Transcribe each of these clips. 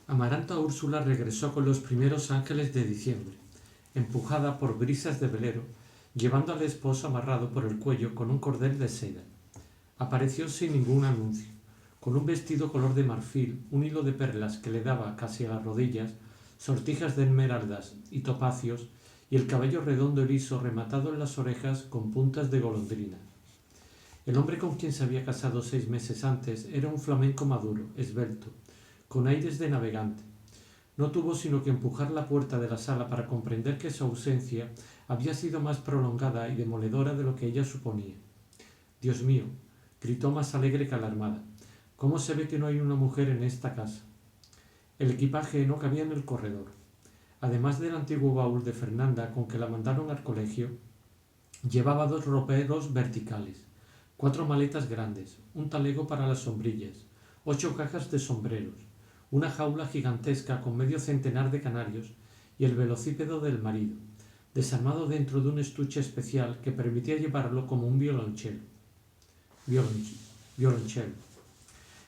Amaranta Úrsula regresó con los primeros ángeles de diciembre, empujada por brisas de velero, llevando al esposo amarrado por el cuello con un cordel de seda. Apareció sin ningún anuncio, con un vestido color de marfil, un hilo de perlas que le daba casi a las rodillas, sortijas de esmeraldas y topacios, y el cabello redondo y liso rematado en las orejas con puntas de golondrina. El hombre con quien se había casado 6 meses antes era un flamenco maduro, esbelto, con aires de navegante. No tuvo sino que empujar la puerta de la sala para comprender que su ausencia había sido más prolongada y demoledora de lo que ella suponía. «Dios mío», gritó más alegre que alarmada, «¿cómo se ve que no hay una mujer en esta casa?». El equipaje no cabía en el corredor. Además del antiguo baúl de Fernanda con que la mandaron al colegio, llevaba 2 roperos verticales, 4 maletas grandes, un talego para las sombrillas, 8 cajas de sombreros, una jaula gigantesca con medio centenar de canarios y el velocípedo del marido, desarmado dentro de un estuche especial que permitía llevarlo como un violonchelo.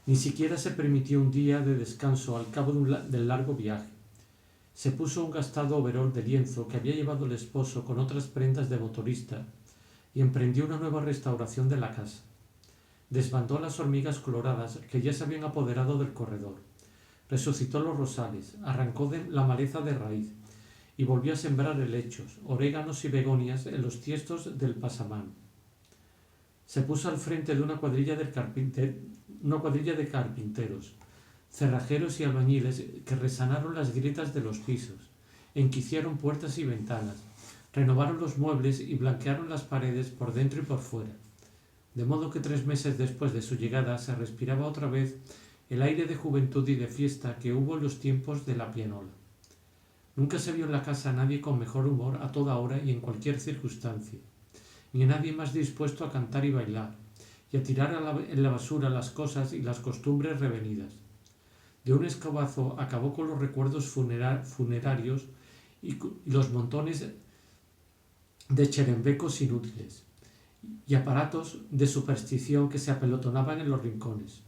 Ni siquiera se permitió un día de descanso al cabo del largo viaje. Se puso un gastado overol de lienzo que había llevado el esposo con otras prendas de motorista y emprendió una nueva restauración de la casa. Desbandó las hormigas coloradas que ya se habían apoderado del corredor. Resucitó los rosales, arrancó la maleza de raíz y volvió a sembrar helechos, oréganos y begonias en los tiestos del pasamano. Se puso al frente de una cuadrilla de carpinteros, cerrajeros y albañiles que resanaron las grietas de los pisos, enquiciaron puertas y ventanas, renovaron los muebles y blanquearon las paredes por dentro y por fuera. De modo que 3 meses después de su llegada se respiraba otra vez el aire de juventud y de fiesta que hubo en los tiempos de la pianola. Nunca se vio en la casa a nadie con mejor humor a toda hora y en cualquier circunstancia, ni a nadie más dispuesto a cantar y bailar, y a tirar en la basura las cosas y las costumbres revenidas. De un escobazo acabó con los recuerdos funerarios y los montones de cherembecos inútiles y aparatos de superstición que se apelotonaban en los rincones,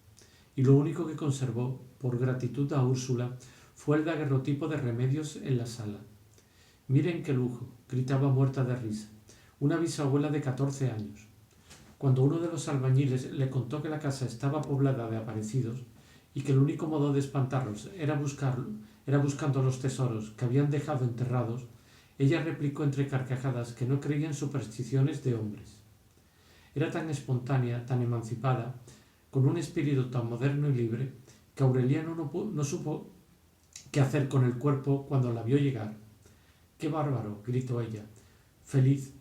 y lo único que conservó, por gratitud a Úrsula, fue el daguerrotipo de remedios en la sala. «Miren qué lujo», gritaba muerta de risa, una bisabuela de 14 años. Cuando uno de los albañiles le contó que la casa estaba poblada de aparecidos y que el único modo de espantarlos era buscando los tesoros que habían dejado enterrados, ella replicó entre carcajadas que no creía en supersticiones de hombres. Era tan espontánea, tan emancipada, con un espíritu tan moderno y libre, que Aureliano no supo qué hacer con el cuerpo cuando la vio llegar. «¡Qué bárbaro!», gritó ella, feliz.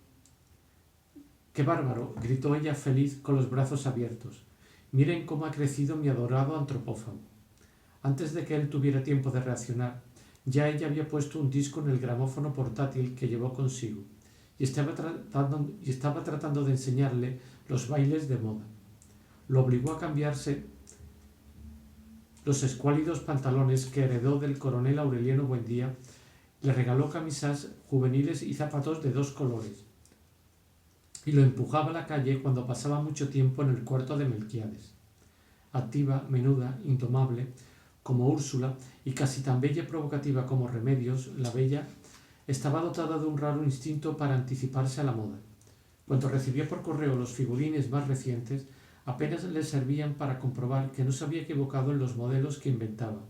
«¡Qué bárbaro!», gritó ella feliz con los brazos abiertos. «Miren cómo ha crecido mi adorado antropófago». Antes de que él tuviera tiempo de reaccionar, ya ella había puesto un disco en el gramófono portátil que llevó consigo y estaba tratando de enseñarle los bailes de moda. Lo obligó a cambiarse los escuálidos pantalones que heredó del coronel Aureliano Buendía, le regaló camisas juveniles y zapatos de 2 colores, y lo empujaba a la calle cuando pasaba mucho tiempo en el cuarto de Melquiades. Activa, menuda, indomable, como Úrsula, y casi tan bella y provocativa como Remedios, la bella, estaba dotada de un raro instinto para anticiparse a la moda. Cuando recibía por correo los figurines más recientes, apenas le servían para comprobar que no se había equivocado en los modelos que inventaba,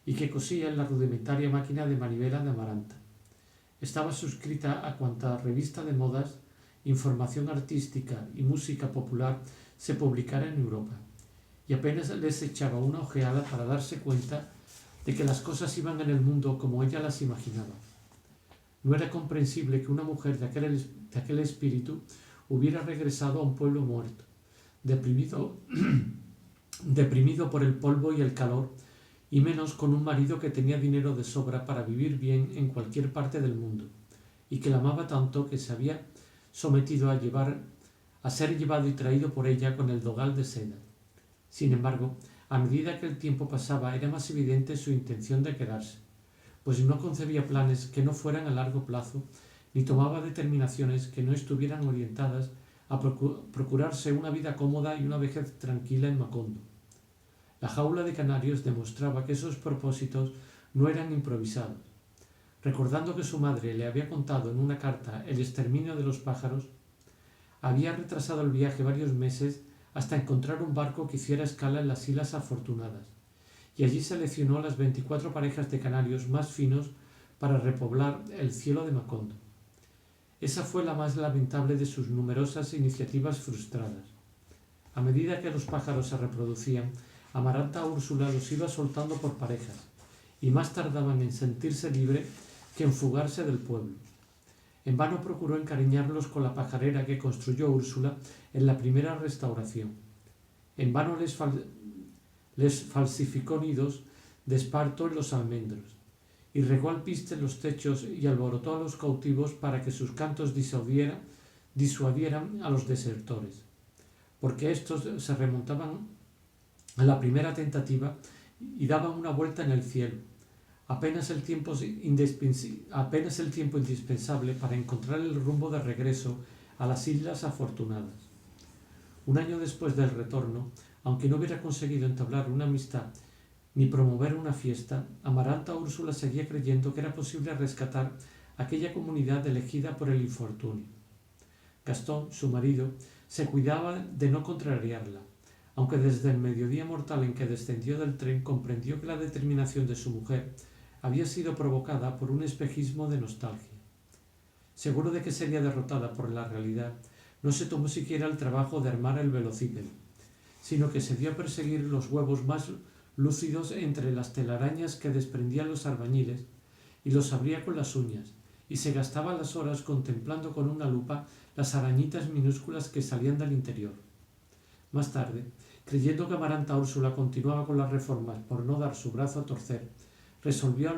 y que cosía en la rudimentaria máquina de manivela de Amaranta. Estaba suscrita a cuanta revista de modas, información artística y música popular se publicara en Europa, y apenas les echaba una ojeada para darse cuenta de que las cosas iban en el mundo como ella las imaginaba. No era comprensible que una mujer de aquel espíritu hubiera regresado a un pueblo muerto, deprimido por el polvo y el calor, y menos con un marido que tenía dinero de sobra para vivir bien en cualquier parte del mundo, y que la amaba tanto que se había sometido a ser llevado y traído por ella con el dogal de seda. Sin embargo, a medida que el tiempo pasaba era más evidente su intención de quedarse, pues no concebía planes que no fueran a largo plazo, ni tomaba determinaciones que no estuvieran orientadas a procurarse una vida cómoda y una vejez tranquila en Macondo. La jaula de canarios demostraba que esos propósitos no eran improvisados. Recordando que su madre le había contado en una carta el exterminio de los pájaros, había retrasado el viaje varios meses hasta encontrar un barco que hiciera escala en las Islas Afortunadas, y allí seleccionó las 24 parejas de canarios más finos para repoblar el cielo de Macondo. Esa fue la más lamentable de sus numerosas iniciativas frustradas. A medida que los pájaros se reproducían, Amaranta Úrsula los iba soltando por parejas, y más tardaban en sentirse libre que en fugarse del pueblo. En vano procuró encariñarlos con la pajarera que construyó Úrsula en la primera restauración. En vano les falsificó nidos de esparto en los almendros, y regó alpiste en los techos y alborotó a los cautivos para que sus cantos disuadieran a los desertores, porque éstos se remontaban a la primera tentativa y daban una vuelta en el cielo, apenas el tiempo indispensable para encontrar el rumbo de regreso a las Islas Afortunadas. Un año después del retorno, aunque no hubiera conseguido entablar una amistad ni promover una fiesta, Amaranta Úrsula seguía creyendo que era posible rescatar aquella comunidad elegida por el infortunio. Gastón, su marido, se cuidaba de no contrariarla, aunque desde el mediodía mortal en que descendió del tren comprendió que la determinación de su mujer había sido provocada por un espejismo de nostalgia. Seguro de que sería derrotada por la realidad, no se tomó siquiera el trabajo de armar el velocípedo, sino que se dio a perseguir los huevos más lúcidos entre las telarañas que desprendían los albañiles y los abría con las uñas, y se gastaba las horas contemplando con una lupa las arañitas minúsculas que salían del interior. Más tarde, creyendo que Amaranta Úrsula continuaba con las reformas por no dar su brazo a torcer, resolvió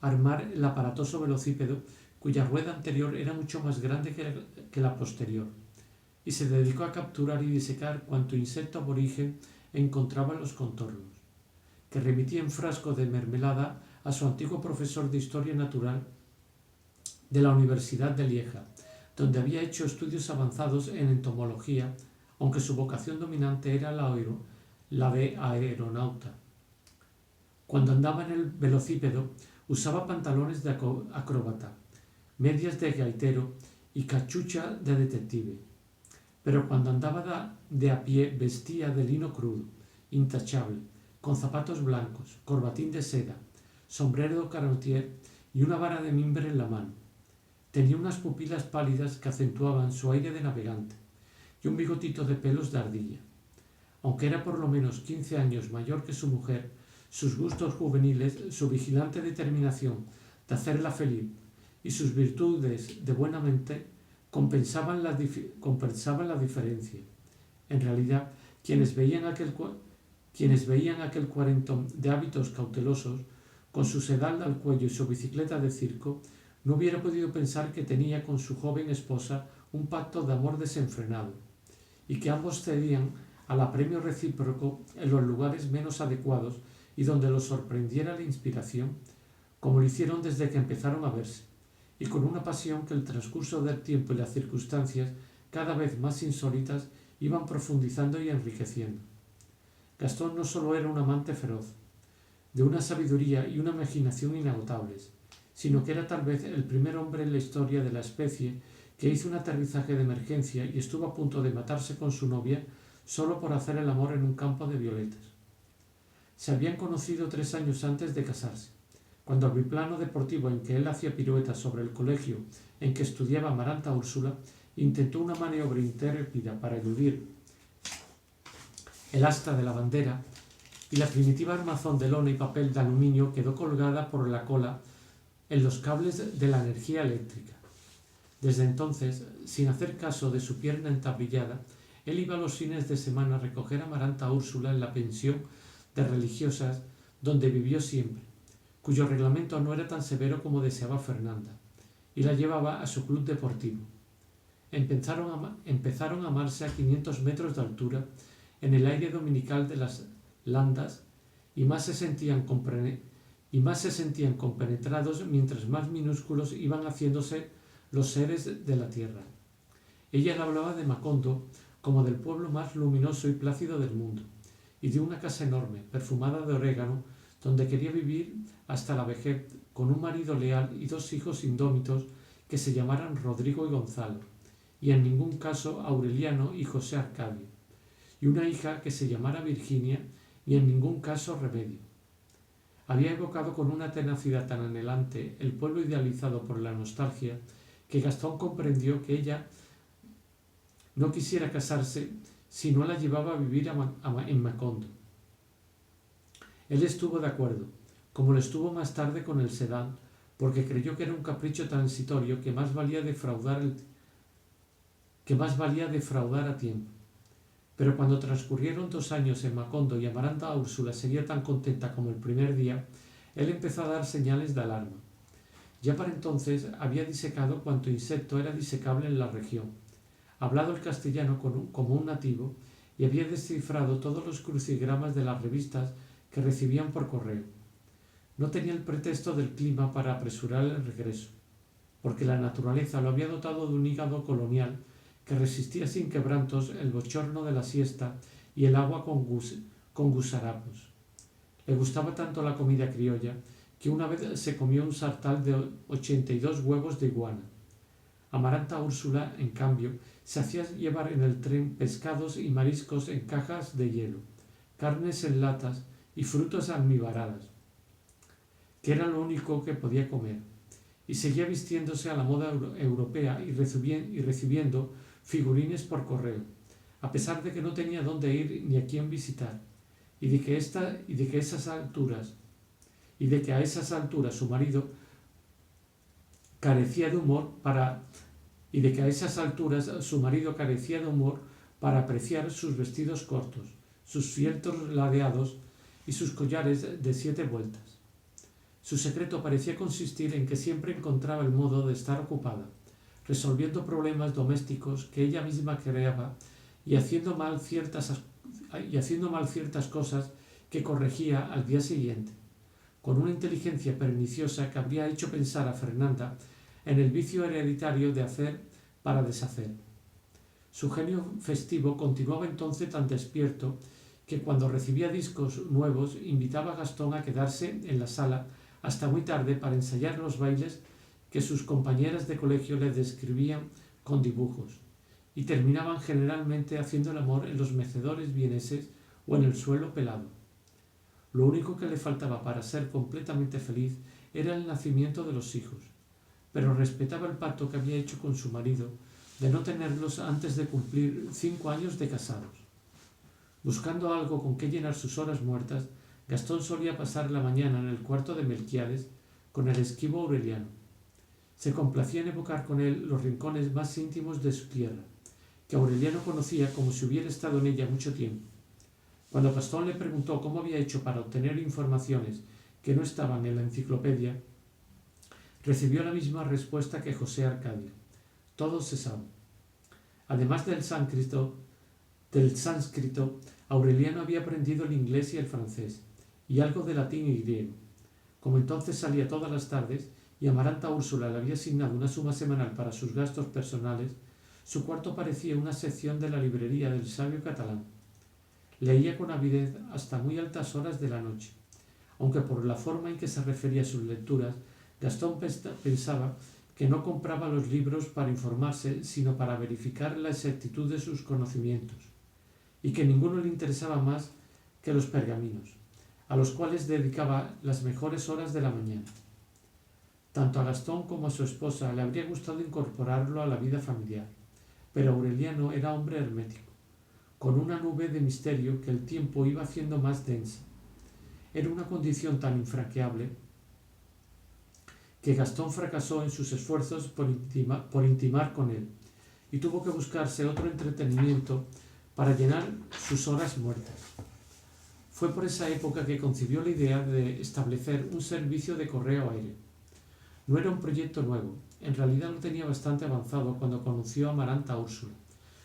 armar el aparatoso velocípedo cuya rueda anterior era mucho más grande que la posterior, y se dedicó a capturar y disecar cuanto insecto aborigen encontraba en los contornos, que remitía en frasco de mermelada a su antiguo profesor de Historia Natural de la Universidad de Lieja, donde había hecho estudios avanzados en entomología, aunque su vocación dominante era la de aeronauta. Cuando andaba en el velocípedo, usaba pantalones de acróbata, medias de gaitero y cachucha de detective. Pero cuando andaba de a pie vestía de lino crudo, intachable, con zapatos blancos, corbatín de seda, sombrero de carotier y una vara de mimbre en la mano. Tenía unas pupilas pálidas que acentuaban su aire de navegante y un bigotito de pelos de ardilla. Aunque era por lo menos 15 años mayor que su mujer, sus gustos juveniles, su vigilante determinación de hacerla feliz y sus virtudes de buena mente compensaban la diferencia. En realidad, quienes veían aquel cuarentón de hábitos cautelosos, con su sedal al cuello y su bicicleta de circo, no hubiera podido pensar que tenía con su joven esposa un pacto de amor desenfrenado, y que ambos cedían al apremio recíproco en los lugares menos adecuados y donde los sorprendiera la inspiración, como lo hicieron desde que empezaron a verse, y con una pasión que el transcurso del tiempo y las circunstancias, cada vez más insólitas, iban profundizando y enriqueciendo. Gastón no solo era un amante feroz, de una sabiduría y una imaginación inagotables, sino que era tal vez el primer hombre en la historia de la especie que hizo un aterrizaje de emergencia y estuvo a punto de matarse con su novia solo por hacer el amor en un campo de violetas. Se habían conocido 3 años antes de casarse, cuando el biplano deportivo en que él hacía piruetas sobre el colegio en que estudiaba Amaranta Úrsula intentó una maniobra intrépida para eludir el asta de la bandera, y la primitiva armazón de lona y papel de aluminio quedó colgada por la cola en los cables de la energía eléctrica. Desde entonces, sin hacer caso de su pierna entablillada, él iba los fines de semana a recoger a Amaranta Úrsula en la pensión de religiosas donde vivió siempre, cuyo reglamento no era tan severo como deseaba Fernanda, y la llevaba a su club deportivo. Empezaron a amarse a 500 metros de altura en el aire dominical de las landas y más se sentían compenetrados mientras más minúsculos iban haciéndose los seres de la tierra. Ella le hablaba de Macondo como del pueblo más luminoso y plácido del mundo, y de una casa enorme, perfumada de orégano, donde quería vivir hasta la vejez, con un marido leal y 2 hijos indómitos que se llamaran Rodrigo y Gonzalo, y en ningún caso Aureliano y José Arcadio, y una hija que se llamara Virginia y en ningún caso Remedio. Había evocado con una tenacidad tan anhelante el pueblo idealizado por la nostalgia que Gastón comprendió que ella no quisiera casarse si no la llevaba a vivir en Macondo. Él estuvo de acuerdo, como lo estuvo más tarde con el sedán, porque creyó que era un capricho transitorio que más valía defraudar a tiempo. Pero cuando transcurrieron 2 años en Macondo y Amaranta Úrsula seguía tan contenta como el primer día, él empezó a dar señales de alarma. Ya para entonces había disecado cuanto insecto era disecable en la región, hablado el castellano como un nativo y había descifrado todos los crucigramas de las revistas que recibían por correo. No tenía el pretexto del clima para apresurar el regreso, porque la naturaleza lo había dotado de un hígado colonial que resistía sin quebrantos el bochorno de la siesta y el agua con gusarapos. Le gustaba tanto la comida criolla que una vez se comió un sartal de 82 huevos de iguana. Amaranta Úrsula, en cambio, se hacía llevar en el tren pescados y mariscos en cajas de hielo, carnes en latas y frutos almibaradas, que era lo único que podía comer, y seguía vistiéndose a la moda europea y recibiendo figurines por correo, a pesar de que no tenía dónde ir ni a quién visitar, y de que a esas alturas su marido carecía de humor para apreciar sus vestidos cortos, sus fieltros ladeados y sus collares de 7 vueltas. Su secreto parecía consistir en que siempre encontraba el modo de estar ocupada, resolviendo problemas domésticos que ella misma creaba y haciendo mal ciertas cosas que corregía al día siguiente, con una inteligencia perniciosa que habría hecho pensar a Fernanda en el vicio hereditario de hacer para deshacer. Su genio festivo continuaba entonces tan despierto que cuando recibía discos nuevos invitaba a Gastón a quedarse en la sala hasta muy tarde para ensayar los bailes que sus compañeras de colegio le describían con dibujos, y terminaban generalmente haciendo el amor en los mecedores vieneses o en el suelo pelado. Lo único que le faltaba para ser completamente feliz era el nacimiento de los hijos, pero respetaba el pacto que había hecho con su marido de no tenerlos antes de cumplir 5 años de casados. Buscando algo con que llenar sus horas muertas, Gastón solía pasar la mañana en el cuarto de Melquiades con el esquivo Aureliano. Se complacía en evocar con él los rincones más íntimos de su tierra, que Aureliano conocía como si hubiera estado en ella mucho tiempo. Cuando Gastón le preguntó cómo había hecho para obtener informaciones que no estaban en la enciclopedia, recibió la misma respuesta que José Arcadio: todo se sabe. Además del sánscrito, Aureliano había aprendido el inglés y el francés, y algo de latín y griego. Como entonces salía todas las tardes y Amaranta Úrsula le había asignado una suma semanal para sus gastos personales, su cuarto parecía una sección de la librería del sabio catalán. Leía con avidez hasta muy altas horas de la noche, aunque por la forma en que se refería a sus lecturas, Gastón pensaba que no compraba los libros para informarse, sino para verificar la exactitud de sus conocimientos, y que ninguno le interesaba más que los pergaminos, a los cuales dedicaba las mejores horas de la mañana. Tanto a Gastón como a su esposa le habría gustado incorporarlo a la vida familiar, pero Aureliano era hombre hermético, con una nube de misterio que el tiempo iba haciendo más densa. Era una condición tan infranqueable que Gastón fracasó en sus esfuerzos por intimar con él, y tuvo que buscarse otro entretenimiento para llenar sus horas muertas. Fue por esa época que concibió la idea de establecer un servicio de correo aéreo. No era un proyecto nuevo, en realidad lo tenía bastante avanzado cuando conoció a Amaranta Úrsula,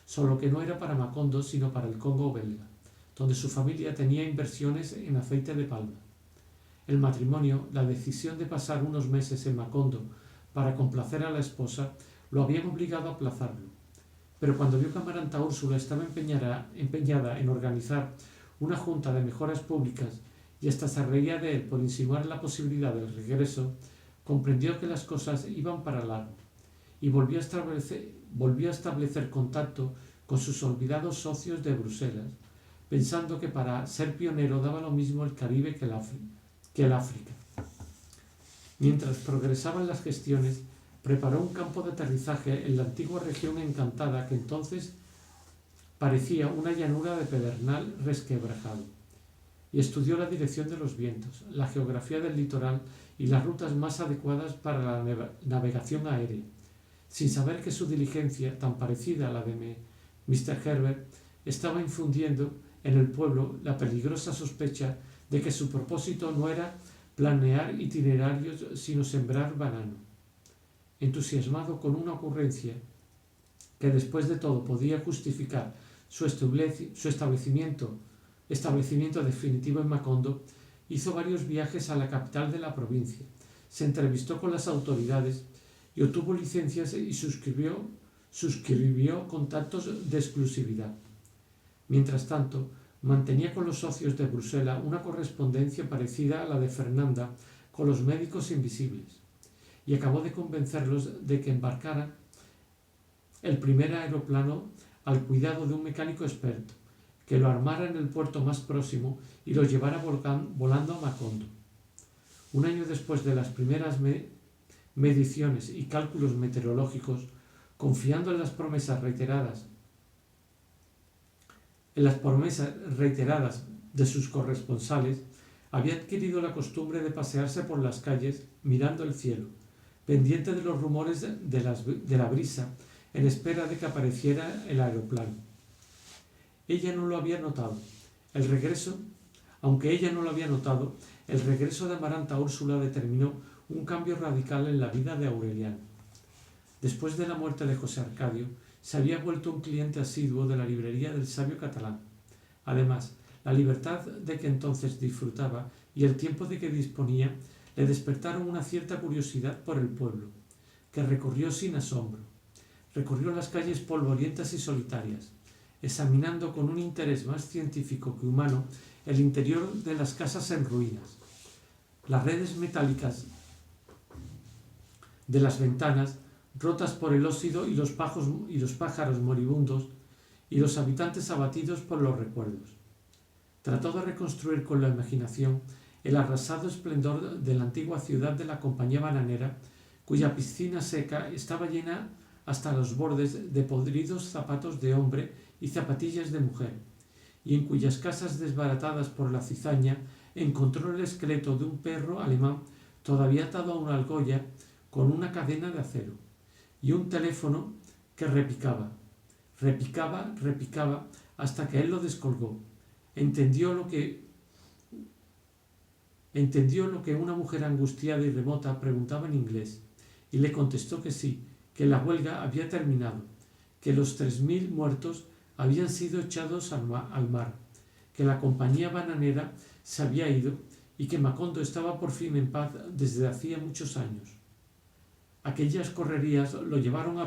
solo que no era para Macondo sino para el Congo belga, donde su familia tenía inversiones en aceite de palma. El matrimonio, la decisión de pasar unos meses en Macondo para complacer a la esposa, lo habían obligado a aplazarlo. Pero cuando vio que Amaranta Úrsula estaba empeñada en organizar una junta de mejoras públicas y hasta se reía de él por insinuar la posibilidad del regreso, comprendió que las cosas iban para largo y volvió a establecer contacto con sus olvidados socios de Bruselas, pensando que para ser pionero daba lo mismo el Caribe que el África. Mientras progresaban las gestiones, preparó un campo de aterrizaje en la antigua región encantada que entonces parecía una llanura de pedernal resquebrajado, y estudió la dirección de los vientos, la geografía del litoral y las rutas más adecuadas para la navegación aérea, sin saber que su diligencia, tan parecida a la de Mr. Herbert, estaba infundiendo en el pueblo la peligrosa sospecha de que su propósito no era planear itinerarios sino sembrar banano. Entusiasmado con una ocurrencia que después de todo podía justificar su establecimiento definitivo en Macondo, hizo varios viajes a la capital de la provincia, se entrevistó con las autoridades y obtuvo licencias y suscribió contactos de exclusividad. Mientras tanto, mantenía con los socios de Bruselas una correspondencia parecida a la de Fernanda con los médicos invisibles, y acabó de convencerlos de que embarcaran el primer aeroplano al cuidado de un mecánico experto, que lo armara en el puerto más próximo y lo llevara volando a Macondo. Un año después de las primeras mediciones y cálculos meteorológicos, confiando en las promesas reiteradas de sus corresponsales, había adquirido la costumbre de pasearse por las calles mirando el cielo, pendiente de los rumores de la brisa, en espera de que apareciera el aeroplano. Aunque ella no lo había notado, el regreso de Amaranta a Úrsula determinó un cambio radical en la vida de Aureliano. Después de la muerte de José Arcadio, se había vuelto un cliente asiduo de la librería del sabio catalán. Además, la libertad de que entonces disfrutaba y el tiempo de que disponía le despertaron una cierta curiosidad por el pueblo, que recorrió sin asombro. Recorrió las calles polvorientas y solitarias, examinando con un interés más científico que humano el interior de las casas en ruinas, las redes metálicas de las ventanas rotas por el óxido y los pájaros moribundos, y los habitantes abatidos por los recuerdos. Trató de reconstruir con la imaginación el arrasado esplendor de la antigua ciudad de la Compañía Bananera, cuya piscina seca estaba llena hasta los bordes de podridos zapatos de hombre y zapatillas de mujer, y en cuyas casas desbaratadas por la cizaña encontró el esqueleto de un perro alemán todavía atado a una argolla con una cadena de acero, y un teléfono que repicaba, hasta que él lo descolgó. Entendió lo que una mujer angustiada y remota preguntaba en inglés, y le contestó que sí, que la huelga había terminado, que los 3000 muertos habían sido echados al mar, que la compañía bananera se había ido y que Macondo estaba por fin en paz desde hacía muchos años. Aquellas correrías lo llevaron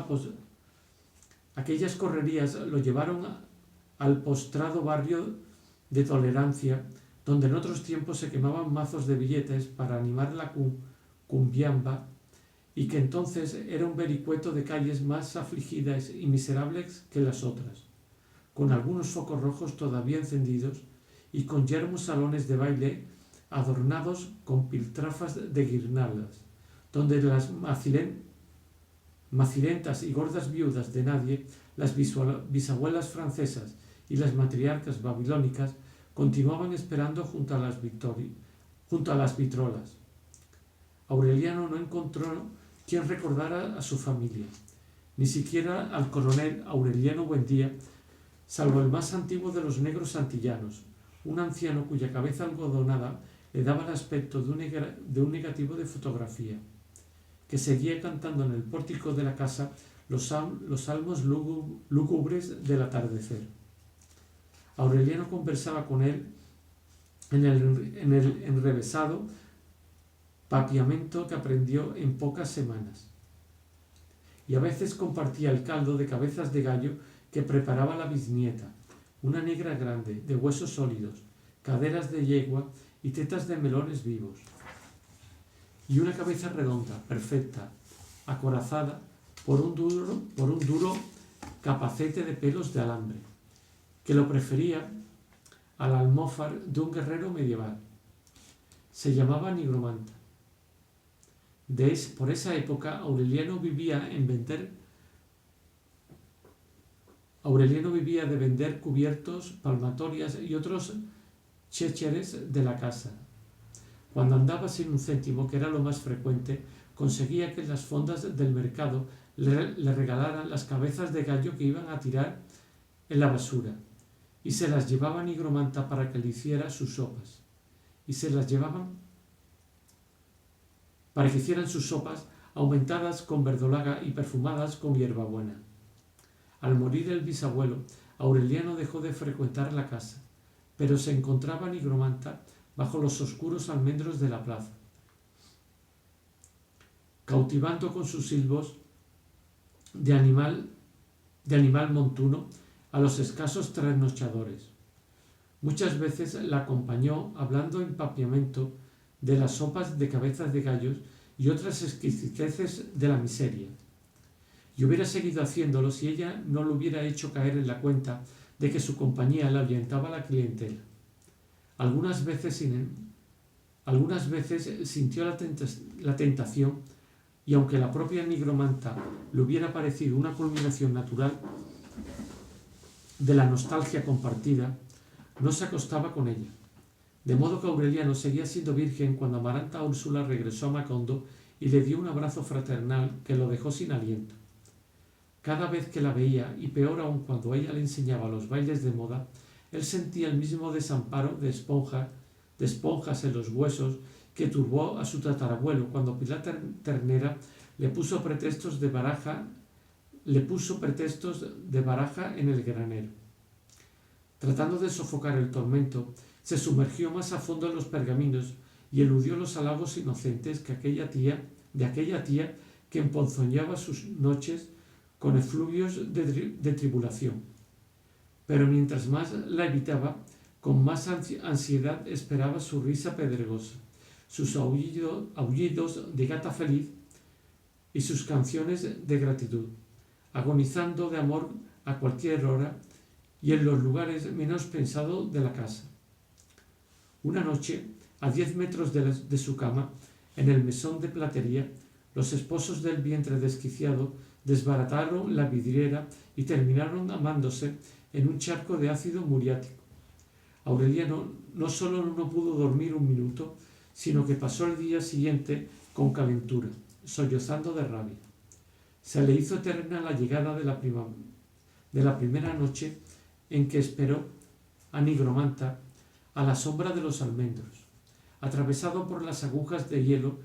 al postrado barrio de Tolerancia, donde en otros tiempos se quemaban mazos de billetes para animar la cumbiamba, y que entonces era un vericueto de calles más afligidas y miserables que las otras, con algunos focos rojos todavía encendidos y con yermos salones de baile adornados con piltrafas de guirnaldas, donde las macilentas y gordas viudas de nadie, las bisabuelas francesas y las matriarcas babilónicas continuaban esperando junto a las vitrolas. Aureliano no encontró quien recordara a su familia, ni siquiera al coronel Aureliano Buendía, salvo el más antiguo de los negros antillanos, un anciano cuya cabeza algodonada le daba el aspecto de un negativo de fotografía, que seguía cantando en el pórtico de la casa los salmos lúgubres del atardecer. Aureliano conversaba con él en el enrevesado papiamento que aprendió en pocas semanas, y a veces compartía el caldo de cabezas de gallo que preparaba la bisnieta, una negra grande, de huesos sólidos, caderas de yegua y tetas de melones vivos, y una cabeza redonda, perfecta, acorazada por un duro capacete de pelos de alambre, que lo prefería al almófar de un guerrero medieval. Se llamaba Nigromanta. Por esa época Aureliano vivía de vender cubiertos, palmatorias y otros chécheres de la casa. Cuando andaba sin un céntimo, que era lo más frecuente, conseguía que las fondas del mercado le regalaran las cabezas de gallo que iban a tirar en la basura, y se las llevaba a Nigromanta para que le hiciera sus sopas. Y se las llevaban para que hicieran sus sopas aumentadas con verdolaga y perfumadas con hierbabuena. Al morir el bisabuelo, Aureliano dejó de frecuentar la casa, pero se encontraba Nigromanta bajo los oscuros almendros de la plaza, cautivando con sus silbos de animal montuno a los escasos trasnochadores. Muchas veces la acompañó hablando en papiamento de las sopas de cabezas de gallos y otras exquisiteces de la miseria, y hubiera seguido haciéndolo si ella no lo hubiera hecho caer en la cuenta de que su compañía le ahuyentaba a la clientela. Algunas veces sintió la tentación, y aunque la propia Nigromanta le hubiera parecido una culminación natural de la nostalgia compartida, no se acostaba con ella. De modo que Aureliano seguía siendo virgen cuando Amaranta Úrsula regresó a Macondo y le dio un abrazo fraternal que lo dejó sin aliento. Cada vez que la veía, y peor aún cuando ella le enseñaba los bailes de moda, él sentía el mismo desamparo de esponjas en los huesos que turbó a su tatarabuelo cuando Pilar Ternera le puso pretextos de baraja en el granero. Tratando de sofocar el tormento, se sumergió más a fondo en los pergaminos y eludió los halagos inocentes de aquella tía que emponzoñaba sus noches con efluvios de tribulación. Pero mientras más la evitaba, con más ansiedad esperaba su risa pedregosa, sus aullidos de gata feliz y sus canciones de gratitud, agonizando de amor a cualquier hora y en los lugares menos pensados de la casa. Una noche, a 10 metros de su cama, en el mesón de platería, los esposos del vientre desquiciado desbarataron la vidriera y terminaron amándose en un charco de ácido muriático. Aureliano no solo no pudo dormir un minuto, sino que pasó el día siguiente con calentura, sollozando de rabia. Se le hizo eterna la llegada de la primera noche en que esperó a Nigromanta a la sombra de los almendros, atravesado por las agujas de hielo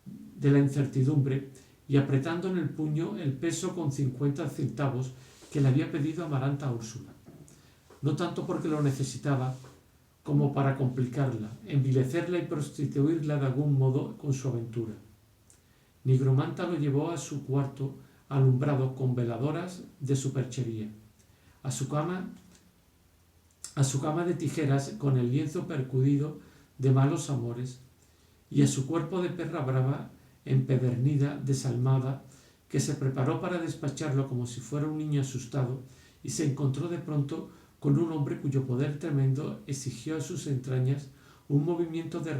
de la incertidumbre y apretando en el puño el peso con 50 centavos que le había pedido Amaranta Úrsula, no tanto porque lo necesitaba como para complicarla, envilecerla y prostituirla de algún modo con su aventura. Nigromanta lo llevó a su cuarto alumbrado con veladoras de su perchería, a su cama de tijeras con el lienzo percudido de malos amores, y a su cuerpo de perra brava, empedernida, desalmada, que se preparó para despacharlo como si fuera un niño asustado, y se encontró de pronto con un hombre cuyo poder tremendo exigió a sus entrañas un movimiento de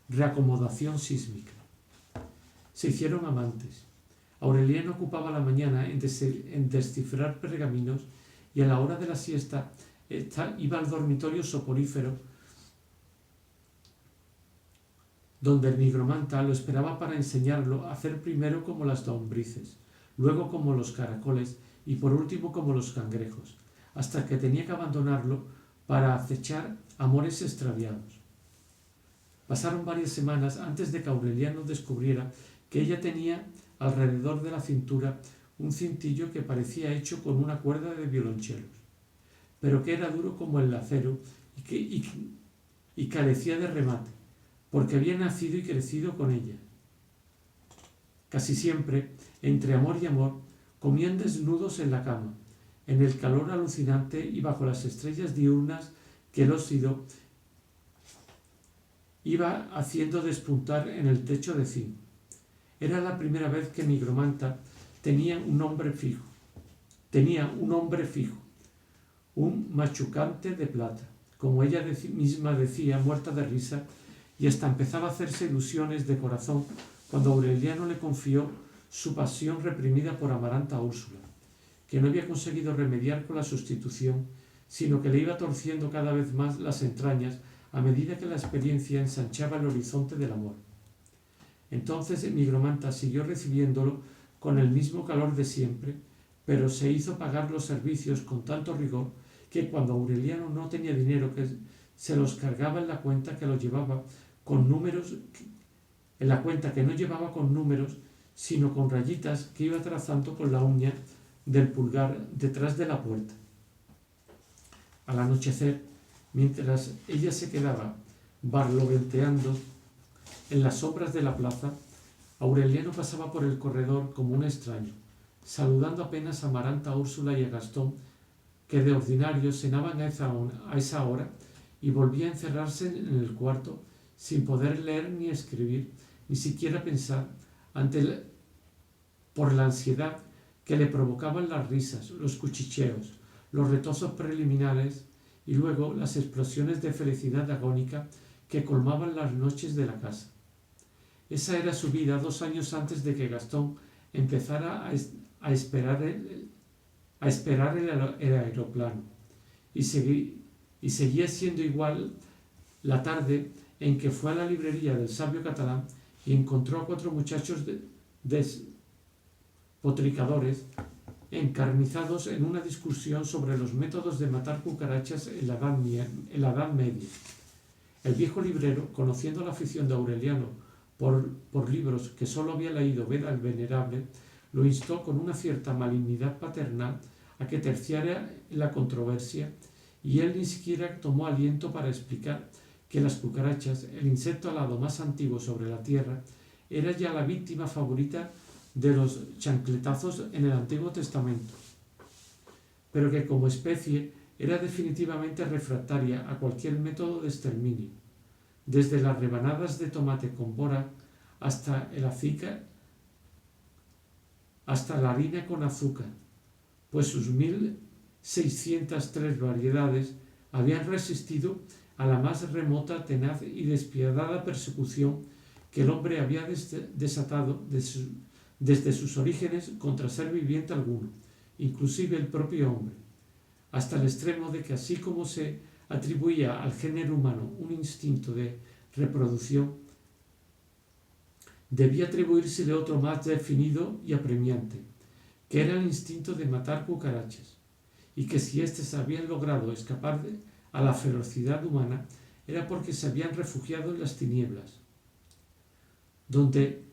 reacomodación sísmica. Se hicieron amantes. Aureliano ocupaba la mañana en descifrar pergaminos y a la hora de la siesta iba al dormitorio soporífero donde el Nigromanta lo esperaba para enseñarlo a hacer primero como las lombrices, luego como los caracoles y por último como los cangrejos, hasta que tenía que abandonarlo para acechar amores extraviados. Pasaron varias semanas antes de que Aureliano descubriera que ella tenía alrededor de la cintura un cintillo que parecía hecho con una cuerda de violonchelos, pero que era duro como el acero y carecía de remate, porque había nacido y crecido con ella. Casi siempre, entre amor y amor, comían desnudos en la cama, en el calor alucinante y bajo las estrellas diurnas que el óxido iba haciendo despuntar en el techo de zinc. Era la primera vez que Nigromanta tenía un hombre fijo, un machucante de plata, como ella misma decía, muerta de risa, y hasta empezaba a hacerse ilusiones de corazón cuando Aureliano le confió su pasión reprimida por Amaranta Úrsula, que no había conseguido remediar con la sustitución, sino que le iba torciendo cada vez más las entrañas a medida que la experiencia ensanchaba el horizonte del amor. Entonces Nigromanta siguió recibiéndolo con el mismo calor de siempre, pero se hizo pagar los servicios con tanto rigor que cuando Aureliano no tenía dinero, que se los cargaba en la cuenta que lo llevaba con números, en la cuenta que no llevaba con números, sino con rayitas que iba trazando con la uña del pulgar detrás de la puerta. Al anochecer, mientras ella se quedaba barloventeando en las sombras de la plaza, Aureliano pasaba por el corredor como un extraño, saludando apenas a Amaranta, Úrsula y a Gastón, que de ordinario cenaban a esa hora, y volvía a encerrarse en el cuarto sin poder leer ni escribir, ni siquiera pensar, por la ansiedad que le provocaban las risas, los cuchicheos, los retozos preliminares y luego las explosiones de felicidad agónica que colmaban las noches de la casa. Esa era su vida 2 años antes de que Gastón empezara a esperar el aeroplano, y seguía siendo igual la tarde en que fue a la librería del sabio catalán y encontró a 4 muchachos despotricadores encarnizados en una discusión sobre los métodos de matar cucarachas en la Edad Media. El viejo librero, conociendo la afición de Aureliano por libros que sólo había leído Beda el Venerable, lo instó con una cierta malignidad paternal a que terciara en la controversia, y él ni siquiera tomó aliento para explicar que las cucarachas, el insecto alado más antiguo sobre la tierra, era ya la víctima favorita de los chancletazos en el Antiguo Testamento, pero que como especie era definitivamente refractaria a cualquier método de exterminio, desde las rebanadas de tomate con bora hasta la harina con azúcar, pues sus 1603 variedades habían resistido a la más remota, tenaz y despiadada persecución que el hombre había desatado desde sus orígenes contra ser viviente alguno, inclusive el propio hombre, hasta el extremo de que, así como se atribuía al género humano un instinto de reproducción, debía atribuírsele otro más definido y apremiante, que era el instinto de matar cucarachas, y que si éstes habían logrado escapar a la ferocidad humana era porque se habían refugiado en las tinieblas, donde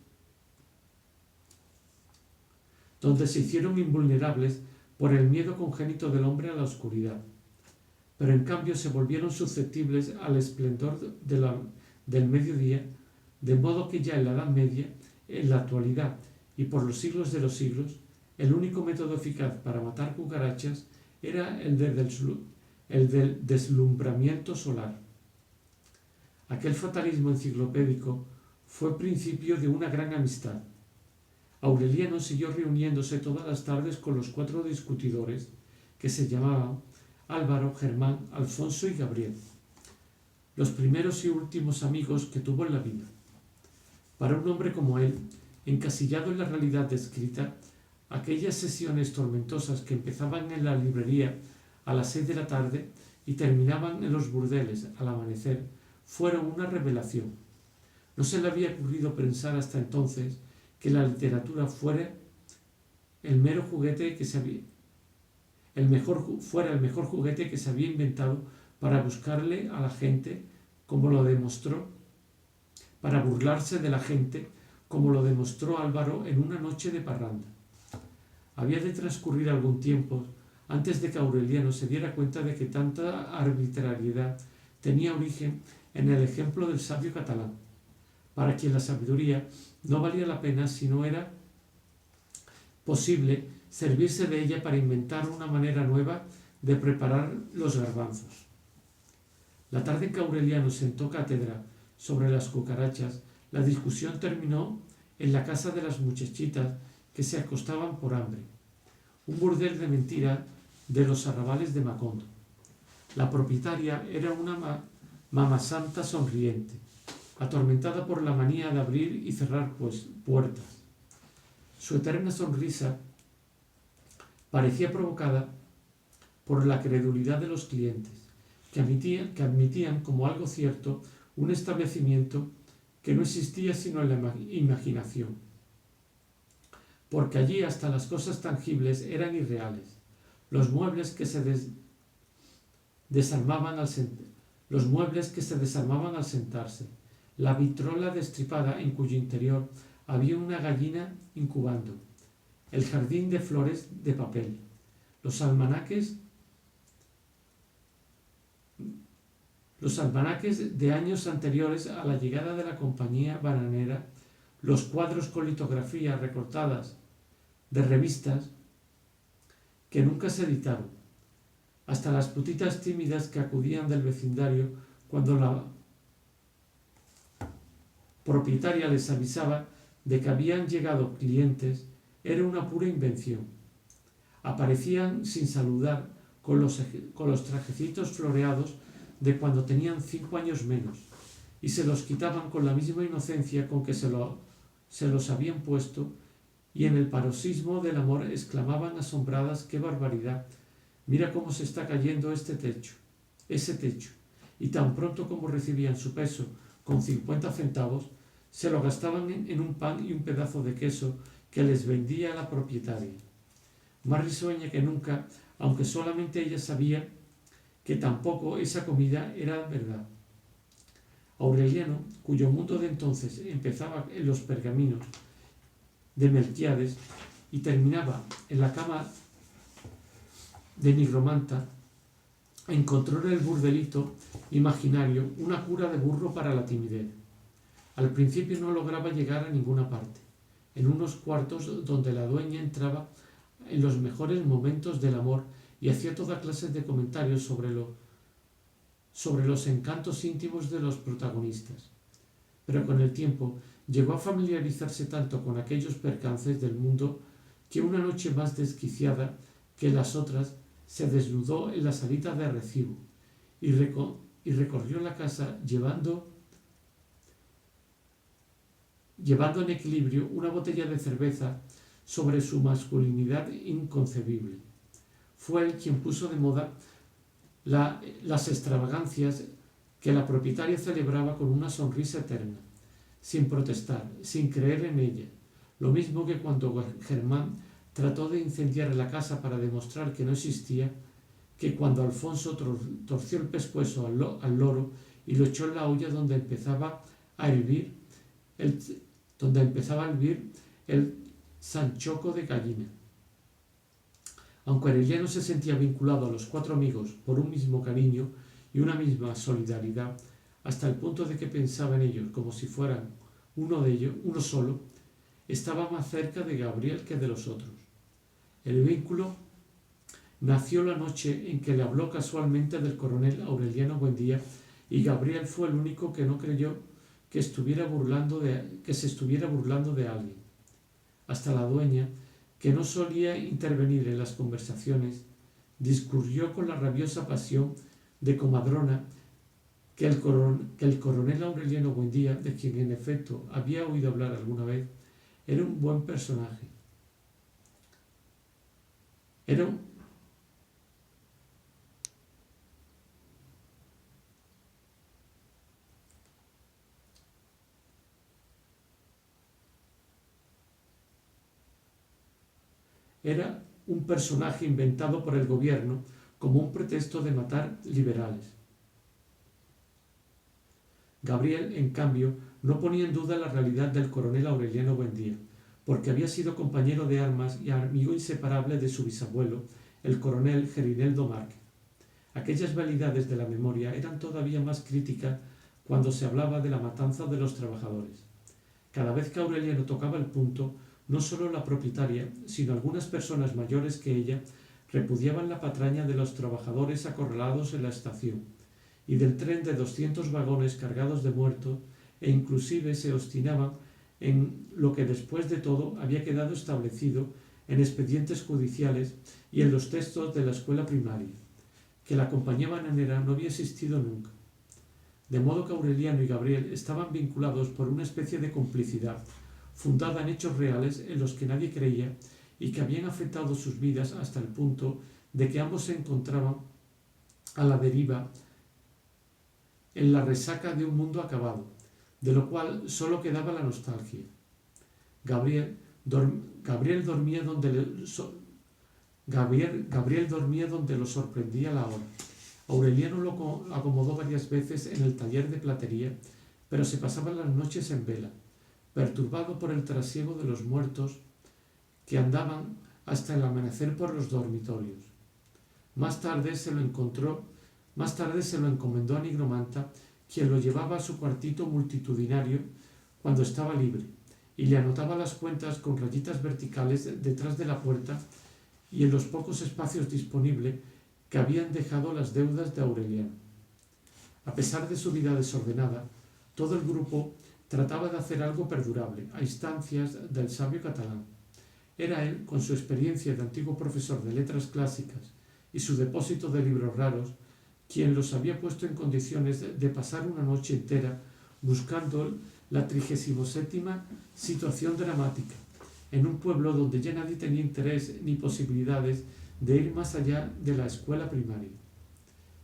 se hicieron invulnerables por el miedo congénito del hombre a la oscuridad, pero en cambio se volvieron susceptibles al esplendor del mediodía, de modo que ya en la Edad Media, en la actualidad y por los siglos de los siglos, el único método eficaz para matar cucarachas era el del deslumbramiento solar. Aquel fatalismo enciclopédico fue principio de una gran amistad. Aureliano siguió reuniéndose todas las tardes con los 4 discutidores, que se llamaban Álvaro, Germán, Alfonso y Gabriel, los primeros y últimos amigos que tuvo en la vida. Para un hombre como él, encasillado en la realidad descrita, aquellas sesiones tormentosas que empezaban en la librería a las 6 de la tarde y terminaban en los burdeles al amanecer fueron una revelación. No se le había ocurrido pensar hasta entonces que la literatura fuera el mejor juguete que se había inventado para buscarle a la gente, como lo demostró, para burlarse de la gente, como lo demostró Álvaro en una noche de parranda. Había de transcurrir algún tiempo antes de que Aureliano se diera cuenta de que tanta arbitrariedad tenía origen en el ejemplo del sabio catalán, para quien la sabiduría no valía la pena si no era posible servirse de ella para inventar una manera nueva de preparar los garbanzos. La tarde en que Aureliano sentó cátedra sobre las cucarachas, la discusión terminó en la casa de las muchachitas que se acostaban por hambre, un burdel de mentira de los arrabales de Macondo. La propietaria era una mamasanta sonriente, atormentada por la manía de abrir y cerrar puertas. Su eterna sonrisa parecía provocada por la credulidad de los clientes, que admitían como algo cierto un establecimiento que no existía sino en la imaginación, porque allí hasta las cosas tangibles eran irreales. Los muebles que se desarmaban al sentarse, la vitrola destripada en cuyo interior había una gallina incubando, el jardín de flores de papel, los almanaques de años anteriores a la llegada de la compañía bananera, los cuadros con litografías recortadas de revistas que nunca se editaron, hasta las putitas tímidas que acudían del vecindario cuando la propietaria les avisaba de que habían llegado clientes, era una pura invención. Aparecían sin saludar con los trajecitos floreados de cuando tenían 5 años menos, y se los quitaban con la misma inocencia con que se los habían puesto, y en el paroxismo del amor exclamaban asombradas: ¡qué barbaridad! Mira cómo se está cayendo ese techo. Y tan pronto como recibían su peso con 50 centavos, se lo gastaban en un pan y un pedazo de queso que les vendía la propietaria. Más risueña que nunca, aunque solamente ella sabía que tampoco esa comida era verdad. Aureliano, cuyo mundo de entonces empezaba en los pergaminos de Melquiades y terminaba en la cama de Nigromanta, encontró en el burdelito imaginario una cura de burro para la timidez. Al principio no lograba llegar a ninguna parte, en unos cuartos donde la dueña entraba en los mejores momentos del amor y hacía toda clase de comentarios sobre los encantos íntimos de los protagonistas. Pero con el tiempo llegó a familiarizarse tanto con aquellos percances del mundo que una noche más desquiciada que las otras se desnudó en la salita de recibo y recorrió la casa llevando en equilibrio una botella de cerveza sobre su masculinidad inconcebible. Fue él quien puso de moda las extravagancias que la propietaria celebraba con una sonrisa eterna, sin protestar, sin creer en ella, lo mismo que cuando Germán trató de incendiar la casa para demostrar que no existía, que cuando Alfonso torció el pescuezo al loro y lo echó en la olla donde empezaba a hervir el sanchoco de gallina. Aunque Aureliano se sentía vinculado a los 4 amigos por un mismo cariño y una misma solidaridad, hasta el punto de que pensaba en ellos como si fueran uno solo, estaba más cerca de Gabriel que de los otros. El vínculo nació la noche en que le habló casualmente del coronel Aureliano Buendía, y Gabriel fue el único que no creyó que se estuviera burlando de alguien. Hasta la dueña, que no solía intervenir en las conversaciones, discurrió con la rabiosa pasión de comadrona que el coronel Aureliano Buendía, de quien en efecto había oído hablar alguna vez, era un buen personaje. Era un personaje inventado por el gobierno como un pretexto de matar liberales. Gabriel, en cambio, no ponía en duda la realidad del coronel Aureliano Buendía, porque había sido compañero de armas y amigo inseparable de su bisabuelo, el coronel Gerineldo Márquez. Aquellas validades de la memoria eran todavía más críticas cuando se hablaba de la matanza de los trabajadores. Cada vez que Aureliano tocaba el punto, no solo la propietaria, sino algunas personas mayores que ella, repudiaban la patraña de los trabajadores acorralados en la estación, y del tren de 200 vagones cargados de muertos, e inclusive se obstinaban en lo que después de todo había quedado establecido en expedientes judiciales y en los textos de la escuela primaria, que la compañía bananera no había existido nunca. De modo que Aureliano y Gabriel estaban vinculados por una especie de complicidad, fundada en hechos reales en los que nadie creía y que habían afectado sus vidas hasta el punto de que ambos se encontraban a la deriva en la resaca de un mundo acabado, de lo cual solo quedaba la nostalgia. Gabriel dormía donde lo sorprendía la hora. Aureliano lo acomodó varias veces en el taller de platería, pero se pasaba las noches en vela, perturbado por el trasiego de los muertos que andaban hasta el amanecer por los dormitorios. Más tarde se lo encomendó a Nigromanta, quien lo llevaba a su cuartito multitudinario cuando estaba libre, y le anotaba las cuentas con rayitas verticales detrás de la puerta y en los pocos espacios disponibles que habían dejado las deudas de Aureliano. A pesar de su vida desordenada, todo el grupo trataba de hacer algo perdurable, a instancias del sabio catalán. Era él, con su experiencia de antiguo profesor de letras clásicas y su depósito de libros raros, quien los había puesto en condiciones de pasar una noche entera buscando la 37ª situación dramática, en un pueblo donde ya nadie tenía interés ni posibilidades de ir más allá de la escuela primaria.